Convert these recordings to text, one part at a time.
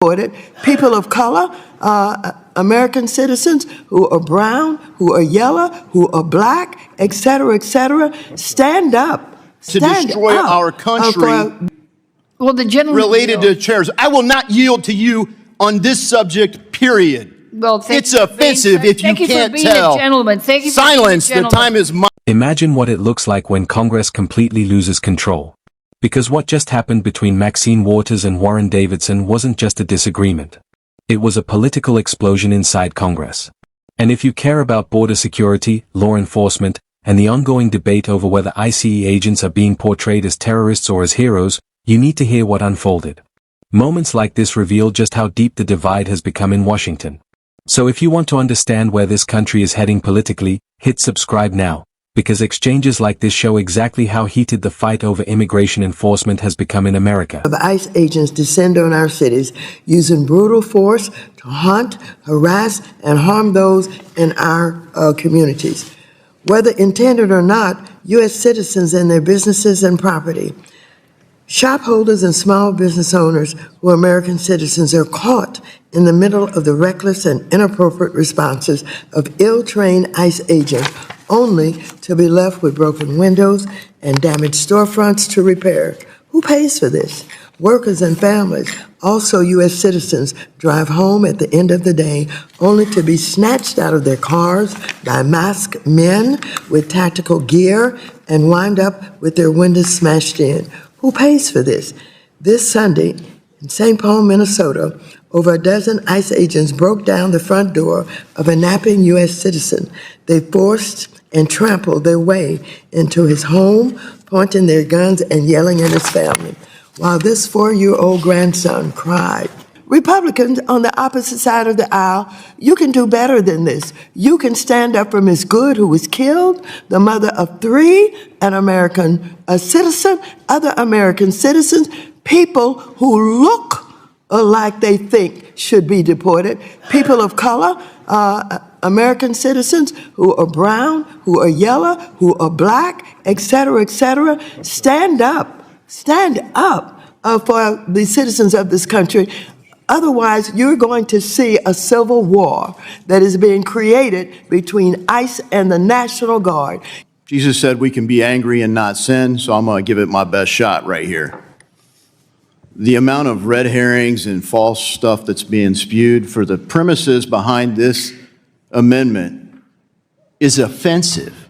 It. People of color, American citizens who are brown, who are yellow, who are black, et cetera, stand up. To destroy our country well, the gentleman related to chairs. I will not yield to you on this subject, period. Well, it's offensive if you can't tell. Thank you. Silence, the time is mine. Imagine what it looks like when Congress completely loses control. Because what just happened between Maxine Waters and Warren Davidson wasn't just a disagreement. It was a political explosion inside Congress. And if you care about border security, law enforcement, and the ongoing debate over whether ICE agents are being portrayed as terrorists or as heroes, you need to hear what unfolded. Moments like this reveal just how deep the divide has become in Washington. So if you want to understand where this country is heading politically, hit subscribe now. Because exchanges like this show exactly how heated the fight over immigration enforcement has become in America. The ICE agents descend on our cities using brutal force to hunt, harass, and harm those in our communities. Whether intended or not, U.S. citizens and their businesses and property, shop holders and small business owners who are American citizens are caught in the middle of the reckless and inappropriate responses of ill-trained ICE agents, only to be left with broken windows and damaged storefronts to repair. Who pays for this? Workers and families, also U.S. citizens, drive home at the end of the day only to be snatched out of their cars by masked men with tactical gear and wind up with their windows smashed in. Who pays for this? This Sunday, in St. Paul, Minnesota, over a dozen ICE agents broke down the front door of a napping U.S. citizen. They forced and trampled their way into his home, pointing their guns and yelling at his family, while this 4-year-old grandson cried. Republicans on the opposite side of the aisle, you can do better than this. You can stand up for Ms. Good, who was killed, the mother of 3, an American citizen, other American citizens, people who look like they think should be deported, people of color, American citizens who are brown, who are yellow, who are black, et cetera, stand up for the citizens of this country. Otherwise, you're going to see a civil war that is being created between ICE and the National Guard. Jesus said we can be angry and not sin, so I'm going to give it my best shot right here. The amount of red herrings and false stuff that's being spewed for the premises behind this amendment is offensive.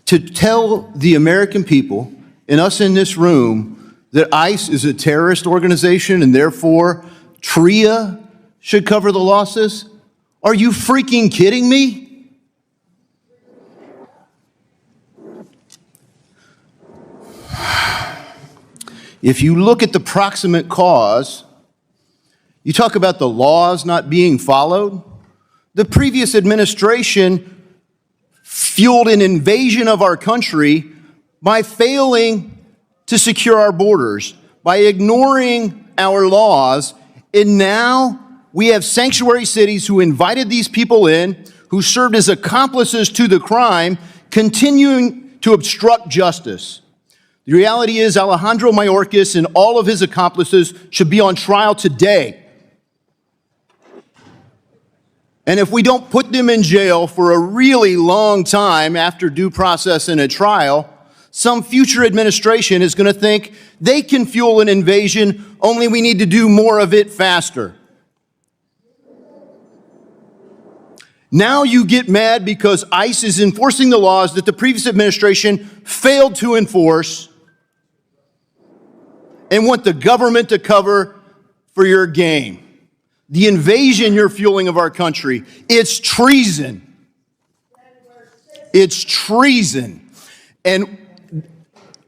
To tell the American people and us in this room that ICE is a terrorist organization and therefore TRIA should cover the losses? Are you freaking kidding me? If you look at the proximate cause, you talk about the laws not being followed. The previous administration fueled an invasion of our country by failing to secure our borders, by ignoring our laws, and now we have sanctuary cities who invited these people in, who served as accomplices to the crime, continuing to obstruct justice. The reality is Alejandro Mayorkas and all of his accomplices should be on trial today. And if we don't put them in jail for a really long time after due process and a trial, some future administration is going to think they can fuel an invasion, only we need to do more of it faster. Now you get mad because ICE is enforcing the laws that the previous administration failed to enforce and want the government to cover for your game. The invasion you're fueling of our country, it's treason. It's treason. And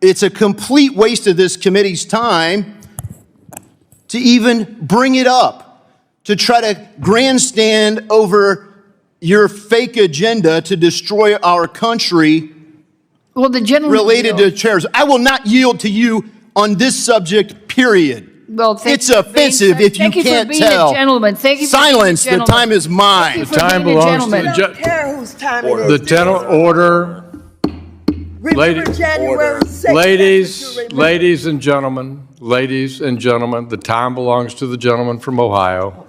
it's a complete waste of this committee's time to even bring it up, to try to grandstand over your fake agenda to destroy our country. Well, the gentleman related to chairs. I will not yield to you on this subject, period. Well, it's offensive if you can't tell. Silence, the time is mine. The time belongs to the I don't care whose time it is. the general order. Remember January 6th? Ladies and gentlemen, the time belongs to the gentleman from Ohio.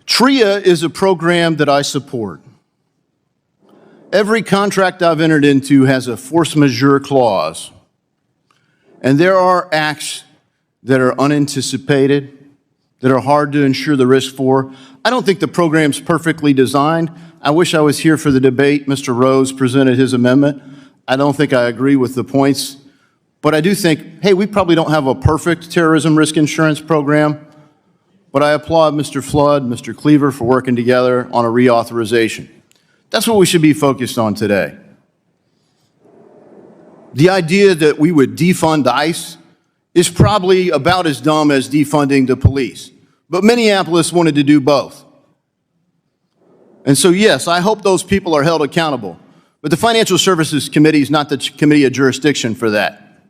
TRIA is a program that I support. Every contract I've entered into has a force majeure clause. And there are acts that are unanticipated, that are hard to insure the risk for. I don't think the program's perfectly designed. I wish I was here for the debate. Mr. Rose presented his amendment. I don't think I agree with the points, but I do think, hey, we probably don't have a perfect terrorism risk insurance program, but I applaud Mr. Flood, Mr. Cleaver for working together on a reauthorization. That's what we should be focused on today. The idea that we would defund ICE is probably about as dumb as defunding the police, but Minneapolis wanted to do both. And so, yes, I hope those people are held accountable. But the Financial Services Committee is not the committee of jurisdiction for that.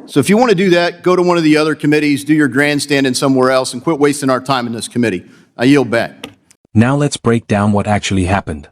So if you want to do that, go to one of the other committees, do your grandstanding somewhere else, and quit wasting our time in this committee. I yield back. Now let's break down what actually happened.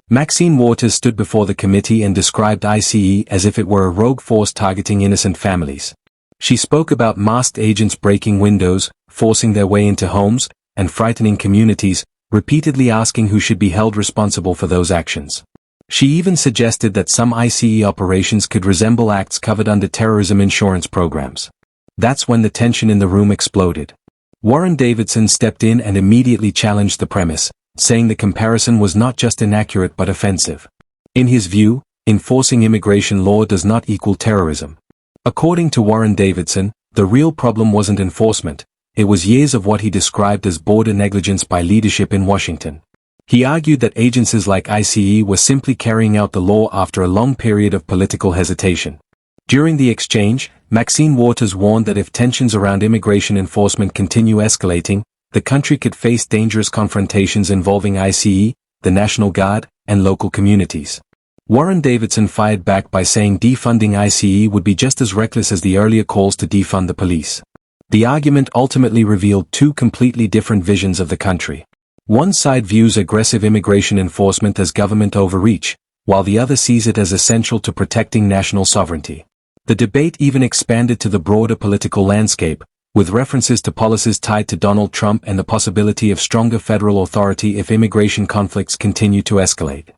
Maxine Waters stood before the committee and described ICE as if it were a rogue force targeting innocent families. She spoke about masked agents breaking windows, forcing their way into homes, and frightening communities, repeatedly asking who should be held responsible for those actions. She even suggested that some ICE operations could resemble acts covered under terrorism insurance programs. That's when the tension in the room exploded. Warren Davidson stepped in and immediately challenged the premise, saying the comparison was not just inaccurate but offensive. In his view, enforcing immigration law does not equal terrorism. According to Warren Davidson, the real problem wasn't enforcement. It was years of what he described as border negligence by leadership in Washington. He argued that agencies like ICE were simply carrying out the law after a long period of political hesitation. During the exchange, Maxine Waters warned that if tensions around immigration enforcement continue escalating, the country could face dangerous confrontations involving ICE, the National Guard, and local communities. Warren Davidson fired back by saying defunding ICE would be just as reckless as the earlier calls to defund the police. The argument ultimately revealed two completely different visions of the country. One side views aggressive immigration enforcement as government overreach, while the other sees it as essential to protecting national sovereignty. The debate even expanded to the broader political landscape, with references to policies tied to Donald Trump and the possibility of stronger federal authority if immigration conflicts continue to escalate.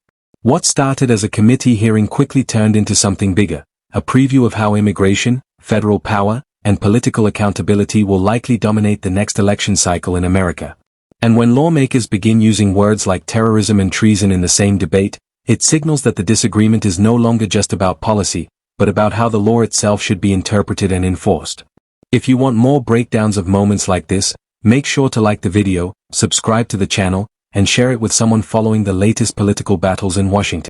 What started as a committee hearing quickly turned into something bigger, a preview of how immigration, federal power, and political accountability will likely dominate the next election cycle in America. And when lawmakers begin using words like terrorism and treason in the same debate, it signals that the disagreement is no longer just about policy, but about how the law itself should be interpreted and enforced. If you want more breakdowns of moments like this, make sure to like the video, subscribe to the channel, and share it with someone following the latest political battles in Washington.